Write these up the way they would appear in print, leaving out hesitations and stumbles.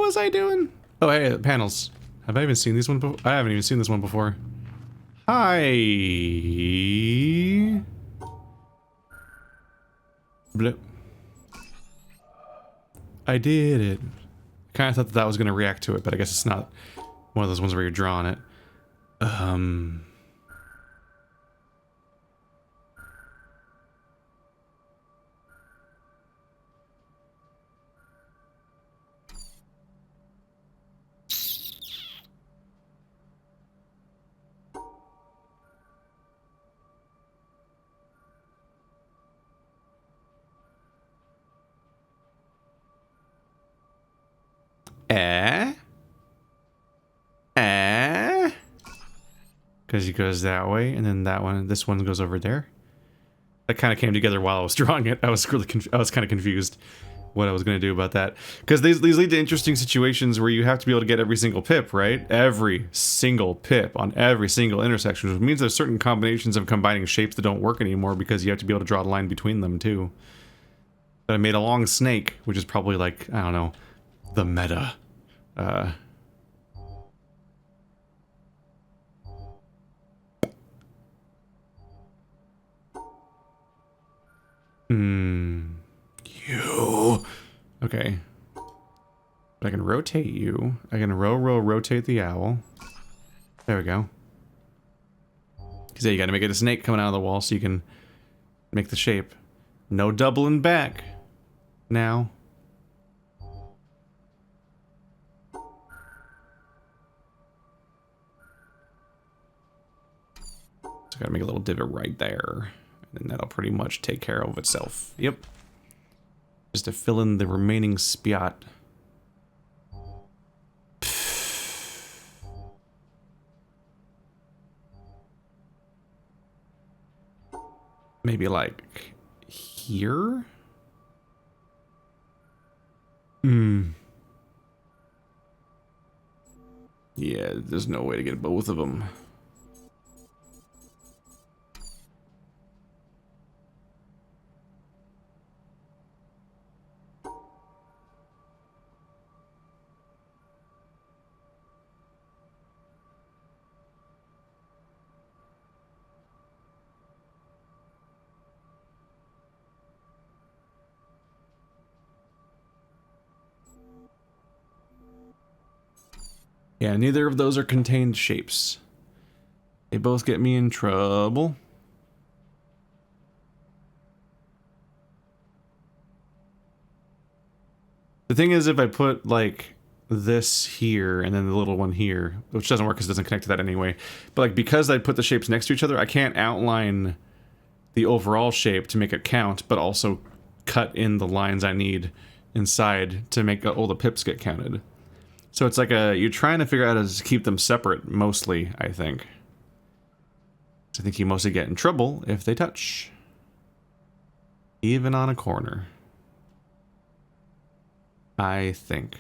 was I doing? Oh, hey, panels. Have I even seen these one before? I haven't even seen this one before. Hi. Blip. I did it. Kind of thought that was going to react to it, but I guess it's not one of those ones where you're drawing it. Because he goes that way, and then that one, this one goes over there. That kind of came together while I was drawing it. I was kind of confused what I was going to do about that. Because these lead to interesting situations where you have to be able to get every single pip, right? Every single pip on every single intersection, which means there's certain combinations of combining shapes that don't work anymore because you have to be able to draw the line between them too. But I made a long snake, which is probably like, I don't know, the meta. You. Okay. But I can rotate you. I can rotate the owl. There we go. Because yeah, you gotta make it a snake coming out of the wall so you can make the shape. No doubling back. Now. So I gotta make a little divot right there. And that'll pretty much take care of itself. Yep. Just to fill in the remaining spiot. Maybe like here? Yeah, there's no way to get both of them. Yeah, neither of those are contained shapes. They both get me in trouble. The thing is, if I put, like, this here and then the little one here, which doesn't work because it doesn't connect to that anyway, but, like, because I put the shapes next to each other, I can't outline the overall shape to make it count, but also cut in the lines I need inside to make all the pips get counted. So it's like you're trying to figure out how to keep them separate, mostly, I think. So I think you mostly get in trouble if they touch. Even on a corner. I think.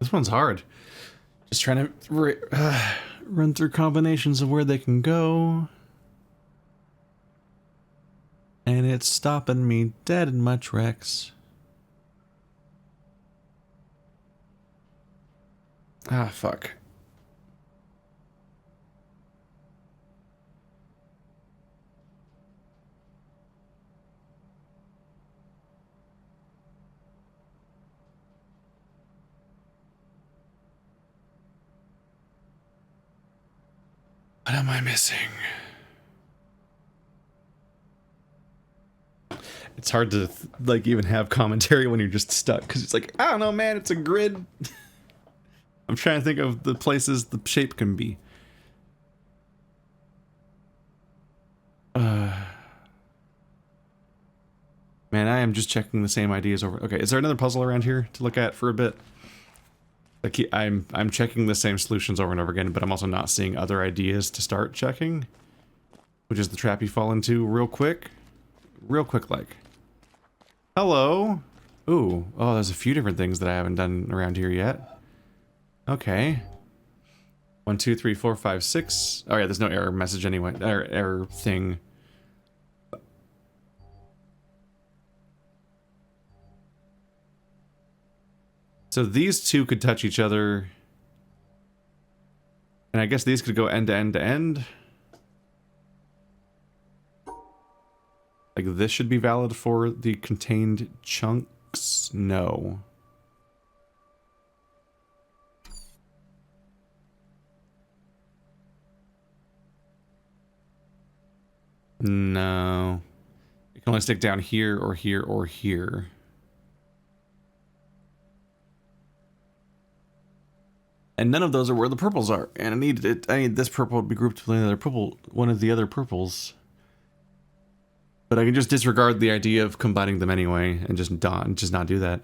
This one's hard. Just trying to run through combinations of where they can go. And it's stopping me dead in my tracks. Ah, fuck. What am I missing? It's hard to, like, even have commentary when you're just stuck, because it's like, I don't know, man, it's a grid. I'm trying to think of the places the shape can be. Man, I am just checking the same ideas over. Okay, is there another puzzle around here to look at for a bit? Like I'm checking the same solutions over and over again, but I'm also not seeing other ideas to start checking, which is the trap you fall into real quick like. Hello. Ooh, oh, there's a few different things that I haven't done around here yet. Okay. 1, 2, 3, 4, 5, 6. Oh yeah, there's no error message anyway. Error thing. So these two could touch each other. And I guess these could go end to end to end. Like this should be valid for the contained chunks? No. No. It can only stick down here or here or here. And none of those are where the purples are. And I need this purple to be grouped with another purple, one of the other purples. But I can just disregard the idea of combining them anyway and just not do that.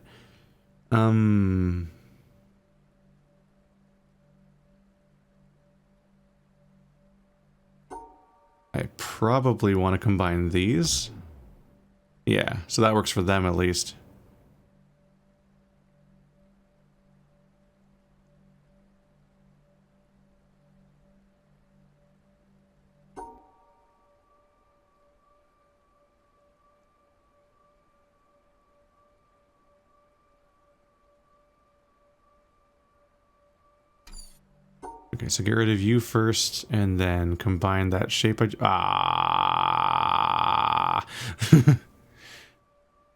I probably want to combine these. Yeah, so that works for them at least. Okay, so get rid of you first, and then combine that shape.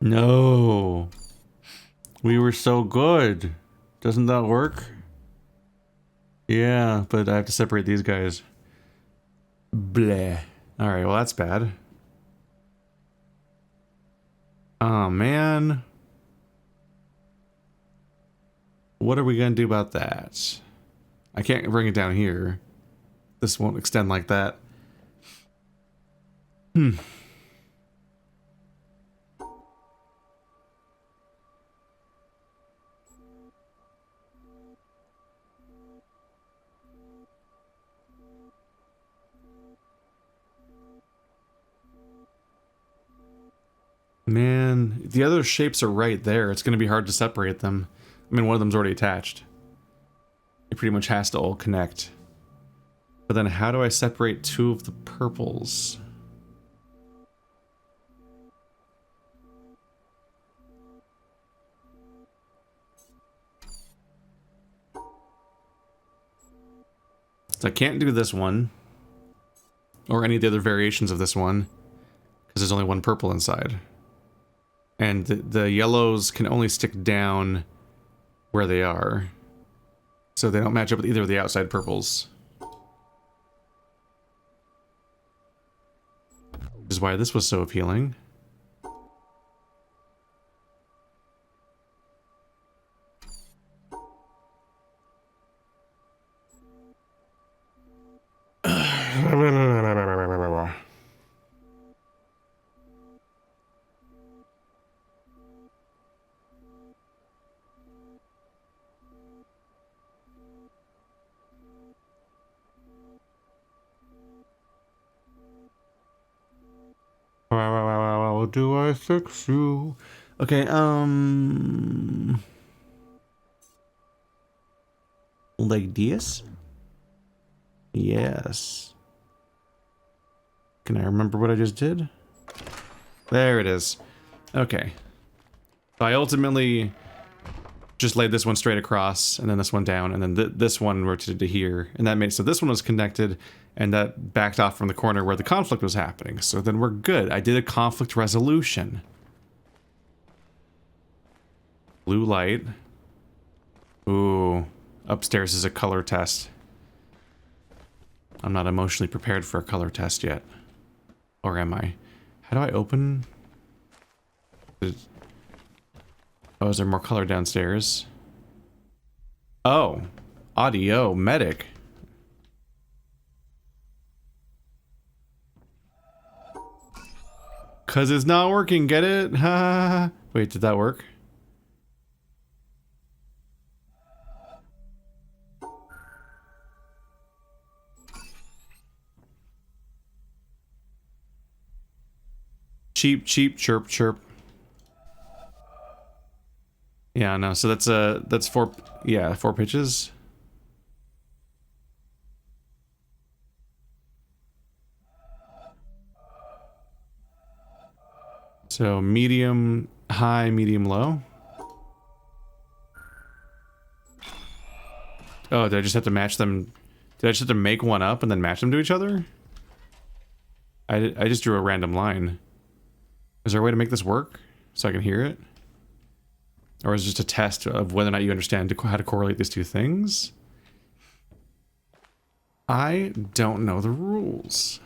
No. We were so good. Doesn't that work? Yeah, but I have to separate these guys. Bleh. Alright, well that's bad. Oh, man. What are we gonna do about that? I can't bring it down here. This won't extend like that. Man, the other shapes are right there. It's going to be hard to separate them. I mean, one of them's already attached. It pretty much has to all connect. But then how do I separate two of the purples? So I can't do this one. Or any of the other variations of this one. Because there's only one purple inside. And the yellows can only stick down where they are. So they don't match up with either of the outside purples. Which is why this was so appealing. How do I fix you? Okay, like this? Yes. Can I remember what I just did? There it is. Okay. So I ultimately just laid this one straight across, and then this one down, and then this one rotated to here. And that made so this one was connected, and that backed off from the corner where the conflict was happening. So then we're good. I did a conflict resolution. Blue light. Ooh. Upstairs is a color test. I'm not emotionally prepared for a color test yet. Or am I? How do I open? Oh, is there more color downstairs? Oh. Audio medic. Cause it's not working, get it? Ha! Wait, did that work? Cheep, cheep, chirp, chirp. Yeah, no, so that's four, yeah, 4 pitches. So medium, high, medium, low. Oh, did I just have to match them? Did I just have to make one up and then match them to each other? I just drew a random line. Is there a way to make this work so I can hear it? Or is it just a test of whether or not you understand how to correlate these two things? I don't know the rules.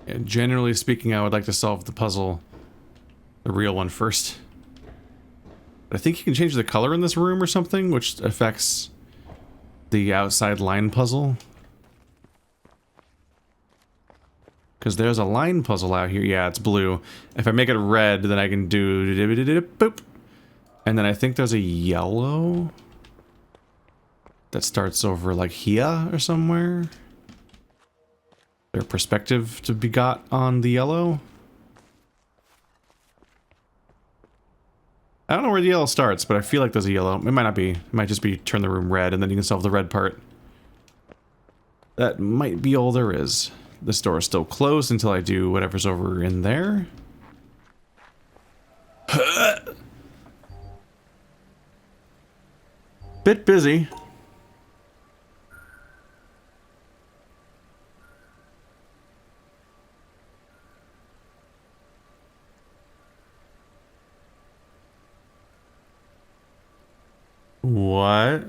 And generally speaking, I would like to solve the puzzle, the real one, first. But I think you can change the color in this room or something, which affects the outside line puzzle. Because there's a line puzzle out here. Yeah, it's blue. If I make it red, then I can do boop. And then I think there's a yellow that starts over like here or somewhere. Their perspective to be got on the yellow. I don't know where the yellow starts, but I feel like there's a yellow. It might not be. It might just be turn the room red and then you can solve the red part. That might be all there is. This door is still closed until I do whatever's over in there. Bit busy. What?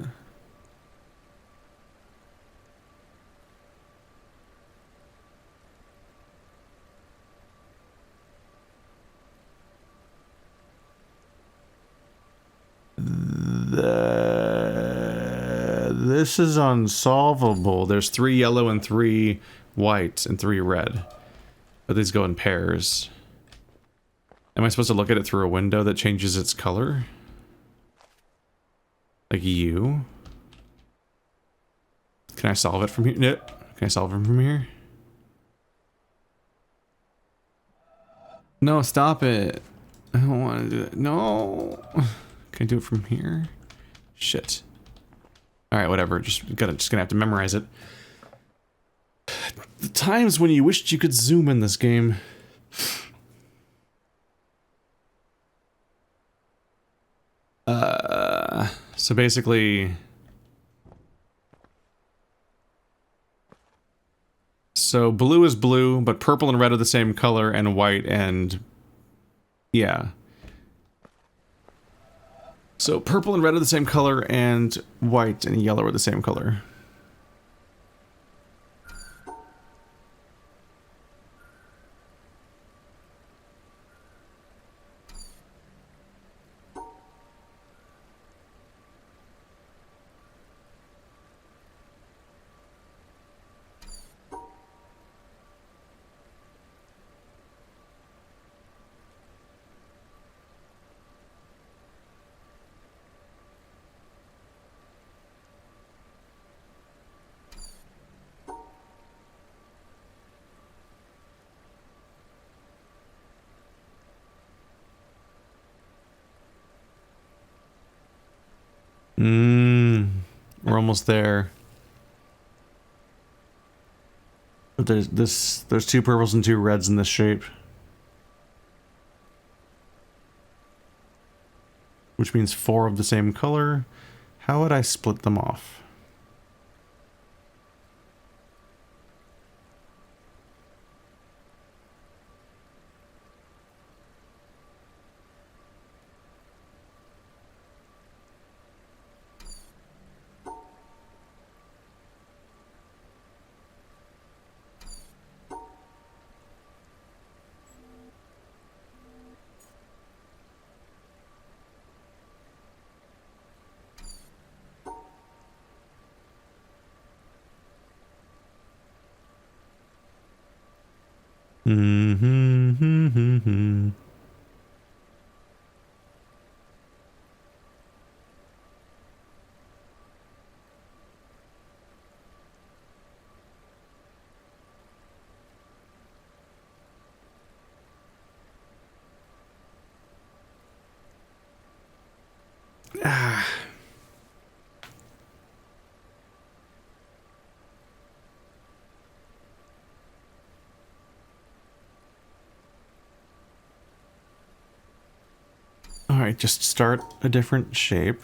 This is unsolvable. There's 3 yellow and 3 white and 3 red. But these go in pairs. Am I supposed to look at it through a window that changes its color? Like you? Can I solve it from here? No. Can I solve it from here? No, stop it. I don't want to do it. No. Can I do it from here? Shit. Alright, whatever. Just gonna have to memorize it. The times when you wished you could zoom in this game. So basically... So blue is blue, but purple and red are the same color, and white and... yeah. So purple and red are the same color, and white and yellow are the same color. We're almost there. But there's 2 purples and 2 reds in this shape. Which means 4 of the same color. How would I split them off? All right, just start a different shape.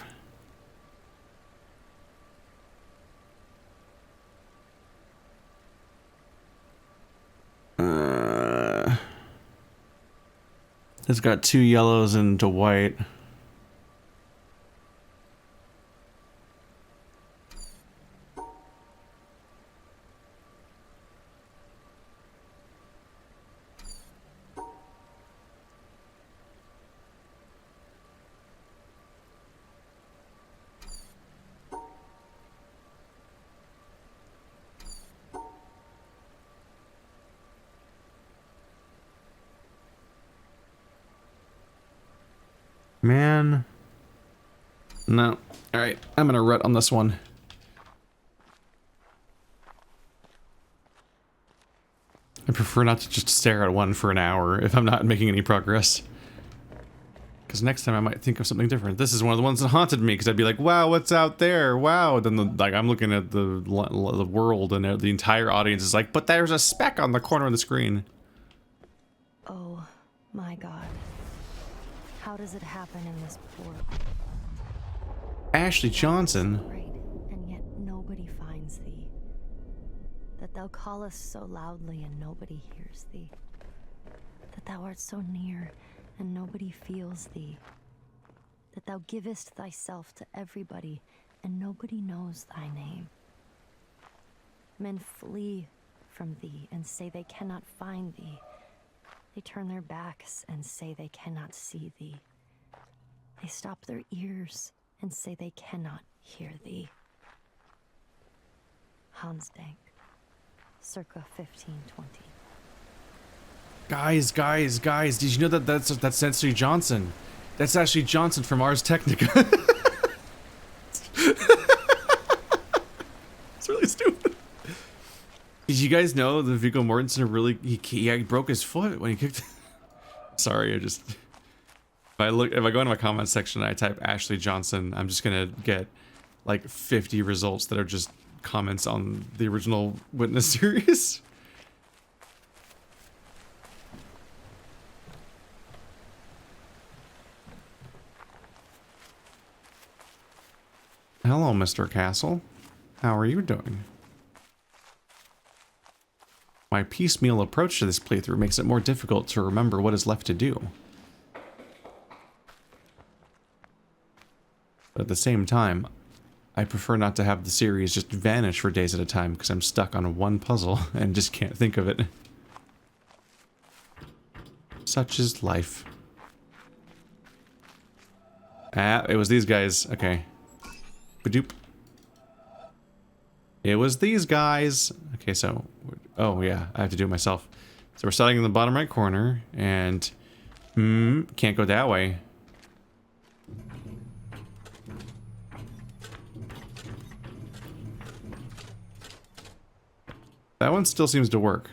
It's got 2 yellows and a white. Man. No. Alright, I'm gonna rut on this one. I prefer not to just stare at one for an hour if I'm not making any progress. Because next time I might think of something different. This is one of the ones that haunted me, because I'd be like, wow, what's out there? Wow. Then like I'm looking at the world and the entire audience is like, but there's a speck on the corner of the screen. Oh my God. How does it happen in this poor... Ashley Johnson. Great, and yet nobody finds thee. That thou callest so loudly and nobody hears thee. That thou art so near and nobody feels thee. That thou givest thyself to everybody and nobody knows thy name. Men flee from thee and say they cannot find thee. They turn their backs and say they cannot see thee. They stop their ears and say they cannot hear thee. Hans Dank, circa 1520. Guys, did you know that that's Ashley Johnson? That's Ashley Johnson from Ars Technica. It's really stupid. Did you guys know that Viggo Mortensen really he broke his foot when he kicked? Sorry, if I go into my comment section and I type Ashley Johnson, I'm just gonna get like 50 results that are just comments on the original Witness series. Hello, Mr. Castle. How are you doing? My piecemeal approach to this playthrough makes it more difficult to remember what is left to do. But at the same time, I prefer not to have the series just vanish for days at a time because I'm stuck on one puzzle and just can't think of it. Such is life. Ah, it was these guys. Okay. Badoop. It was these guys. Okay, so... Oh, yeah, I have to do it myself. So we're starting in the bottom right corner, and... can't go that way. That one still seems to work.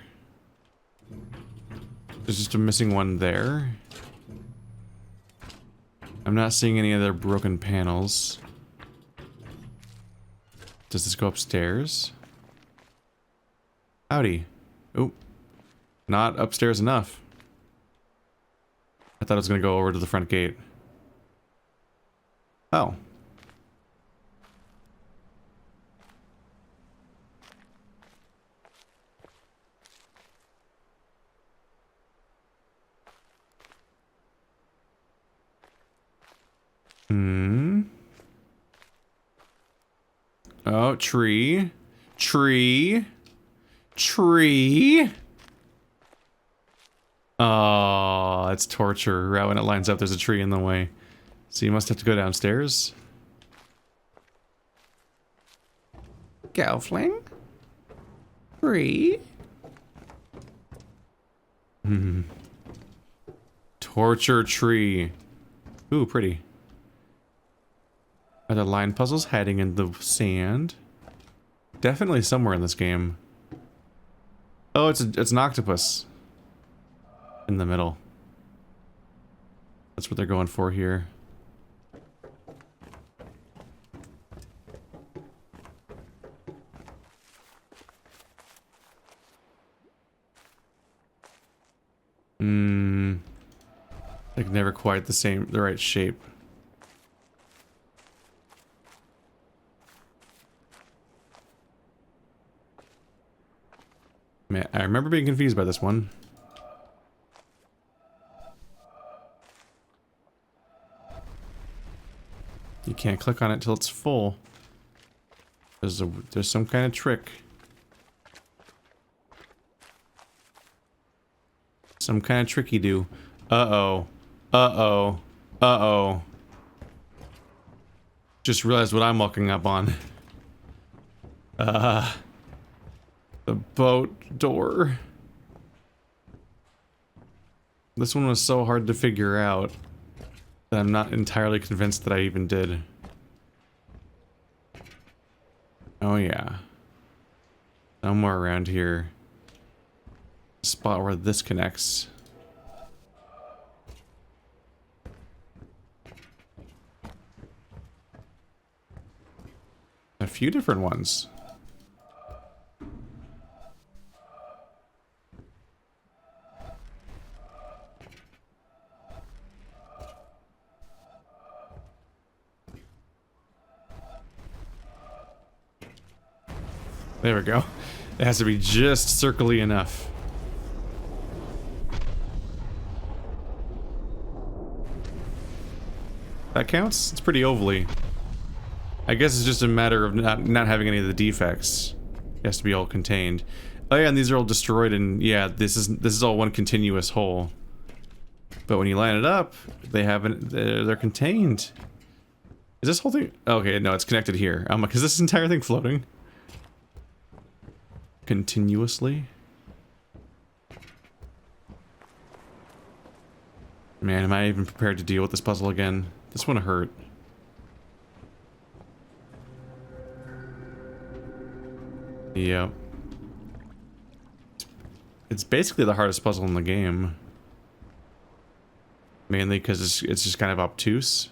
There's just a missing one there. I'm not seeing any other broken panels. Does this go upstairs? Howdy. Oh. Not upstairs enough. I thought it was going to go over to the front gate. Oh. Oh, tree. Tree. Tree. Oh, it's torture. Right when it lines up, there's a tree in the way. So you must have to go downstairs. Gelfling? Tree? Torture tree. Ooh, pretty. Are there line puzzles hiding in the sand? Definitely somewhere in this game. Oh, it's an octopus. In the middle. That's what they're going for here. Like never quite the right shape. Man, I remember being confused by this one. You can't click on it till it's full. There's some kind of trick. Some kind of tricky do. Uh-oh. Uh-oh. Uh-oh. Just realized what I'm walking up on. The boat door. This one was so hard to figure out that I'm not entirely convinced that I even did. Oh yeah. Somewhere around here. Spot where this connects. A few different ones. There we go. It has to be just circly enough. That counts? It's pretty ovally. I guess it's just a matter of not having any of the defects. It has to be all contained. Oh yeah, and these are all destroyed, and yeah, this is all one continuous hole. But when you line it up, they're contained. Is this whole thing? Okay, no, it's connected here. I'm like, is this entire thing floating? Continuously? Man, am I even prepared to deal with this puzzle again? This one hurt. Yep. It's basically the hardest puzzle in the game. Mainly because it's just kind of obtuse.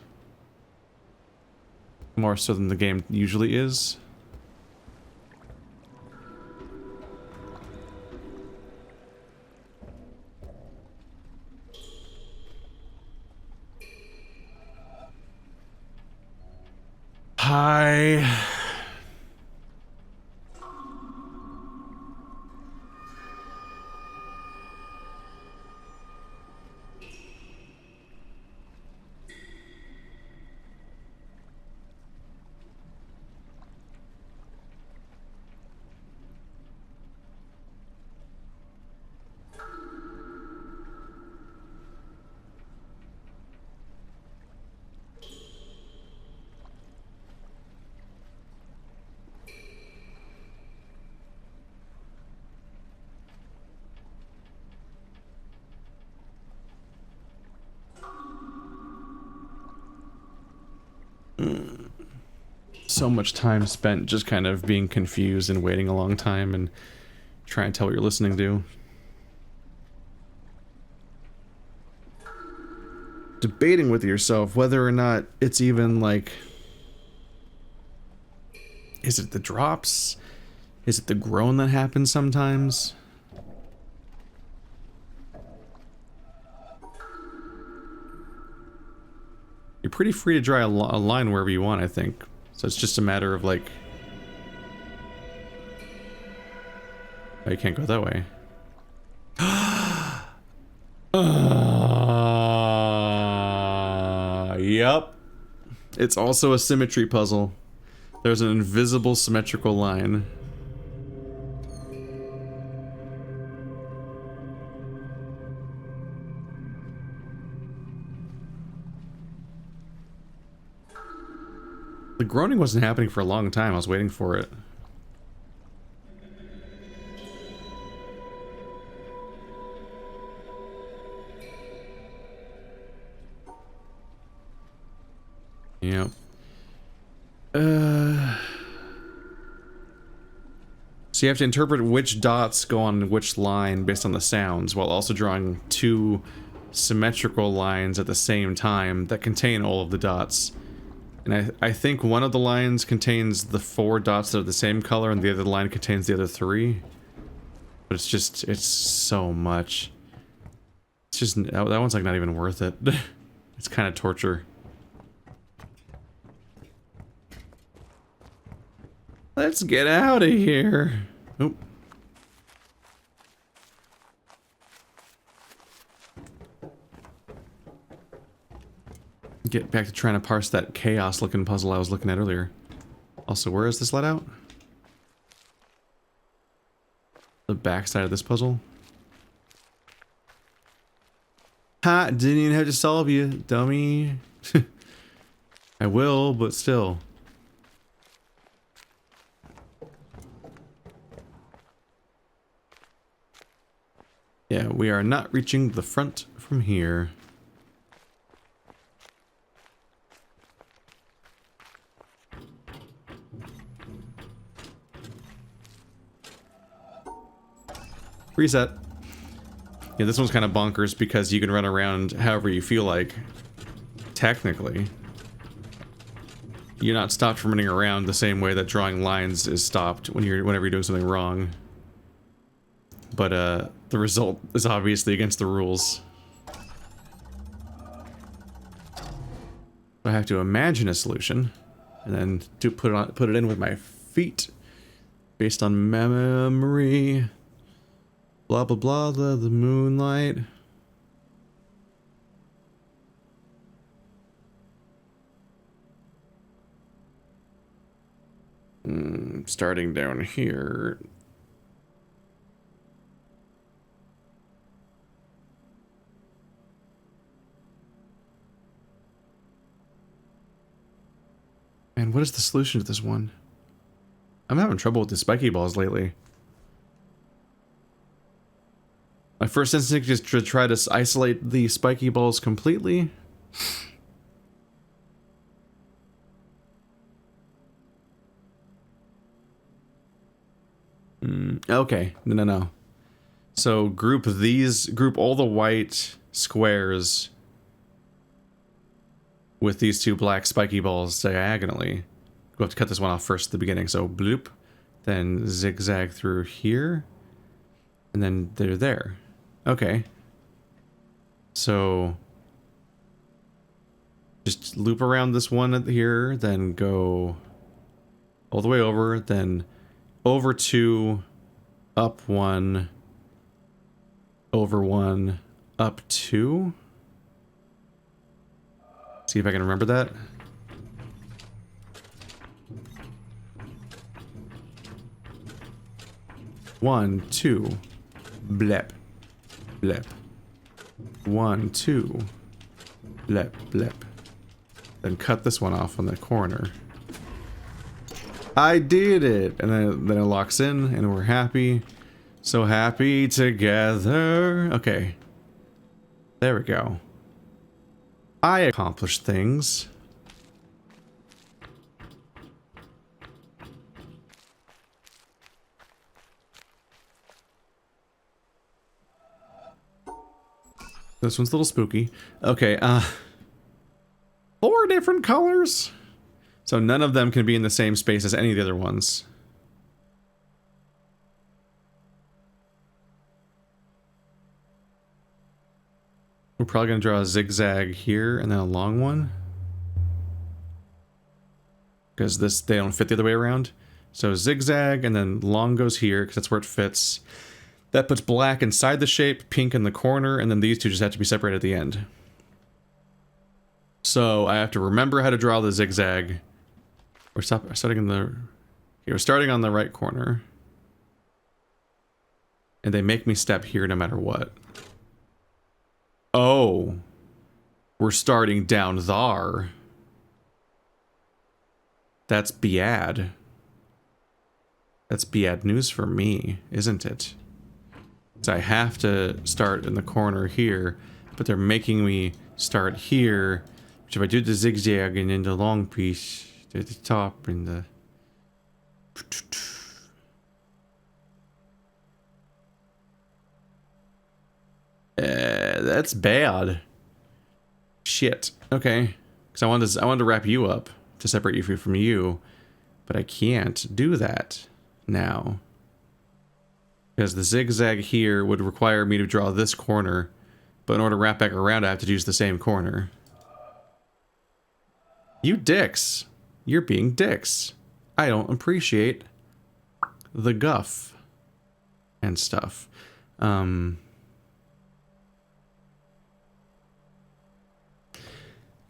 More so than the game usually is. Hi. So much time spent just kind of being confused and waiting a long time and trying to tell what you're listening to. Debating with yourself whether or not it's even like... Is it the drops? Is it the groan that happens sometimes? You're pretty free to draw a line wherever you want, I think. So it's just a matter of like... Oh, you can't go that way. Yep. It's also a symmetry puzzle. There's an invisible symmetrical line. The groaning wasn't happening for a long time. I was waiting for it. Yep. So you have to interpret which dots go on which line based on the sounds, while also drawing two symmetrical lines at the same time that contain all of the dots. And I think one of the lines contains the 4 dots that are the same color, and the other line contains the other 3. But it's just, it's so much. It's just, that one's like not even worth it. It's kind of torture. Let's get out of here. Oop. Get back to trying to parse that chaos looking puzzle I was looking at earlier. Also, where is this let out? The back side of this puzzle. Ha! Didn't even have to solve you, dummy. I will, but still. Yeah, we are not reaching the front from here. Reset. Yeah, this one's kind of bonkers because you can run around however you feel like. Technically. You're not stopped from running around the same way that drawing lines is stopped whenever you're doing something wrong. But the result is obviously against the rules. I have to imagine a solution and then put it in with my feet based on memory. Blah blah blah, the moonlight. Starting down here. Man, what is the solution to this one? I'm having trouble with the spiky balls lately. My first instinct is to try to isolate the spiky balls completely. Okay, no. So group all the white squares with these 2 black spiky balls diagonally. We'll have to cut this one off first at the beginning. So bloop, then zigzag through here, and then they're there. Okay. So just loop around this one here, then go all the way over, then over 2, up 1, over 1, up 2. See if I can remember that. One, 2, blep, blep. 1, 2, blep, blep. Then cut this one off on the corner. I did it! And then it locks in, and we're happy. So happy together. Okay. There we go. I accomplished things. This one's a little spooky. Okay, 4 different colors? So none of them can be in the same space as any of the other ones. We're probably going to draw a zigzag here and then a long one. Because they don't fit the other way around. So zigzag and then long goes here because that's where it fits. That puts black inside the shape, pink in the corner, and then these two just have to be separated at the end. So I have to remember how to draw the zigzag. We're starting on the right corner. And they make me step here no matter what. Oh. We're starting down there. That's bad. That's bad news for me, isn't it? So I have to start in the corner here, but they're making me start here So if I do the zigzag and then the long piece at the top and the... that's bad. Shit. Okay. Because I wanted to wrap you up to separate you from you, but I can't do that now. Because the zigzag here would require me to draw this corner, but in order to wrap back around, I have to use the same corner. You dicks. You're being dicks. I don't appreciate the guff and stuff. I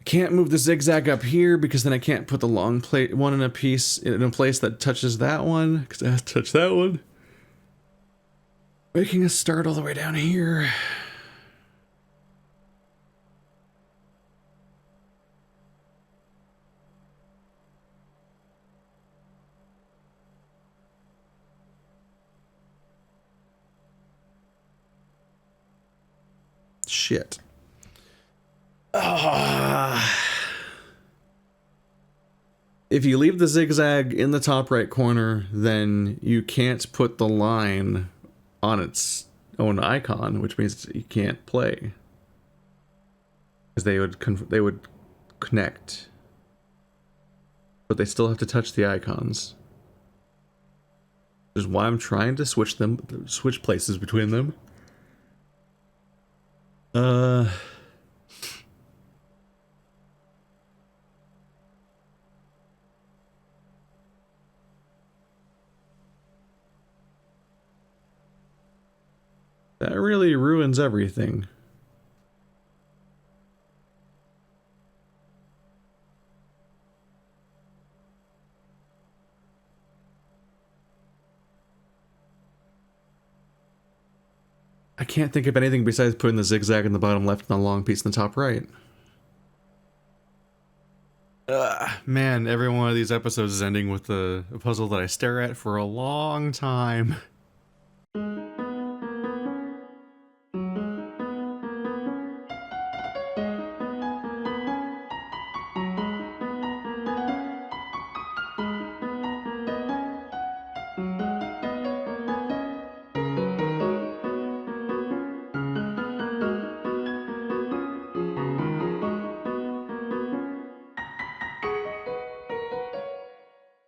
can't move the zigzag up here because then I can't put the long plate one in a place that touches that one, because I have to touch that one. Making a start all the way down here. Shit. If you leave the zigzag in the top right corner, then you can't put the line on its own icon, which means you can't play. Because they would connect. But they still have to touch the icons. Which is why I'm trying to switch places between them. That really ruins everything. I can't think of anything besides putting the zigzag in the bottom left and the long piece in the top right. Man, every one of these episodes is ending with a puzzle that I stare at for a long time.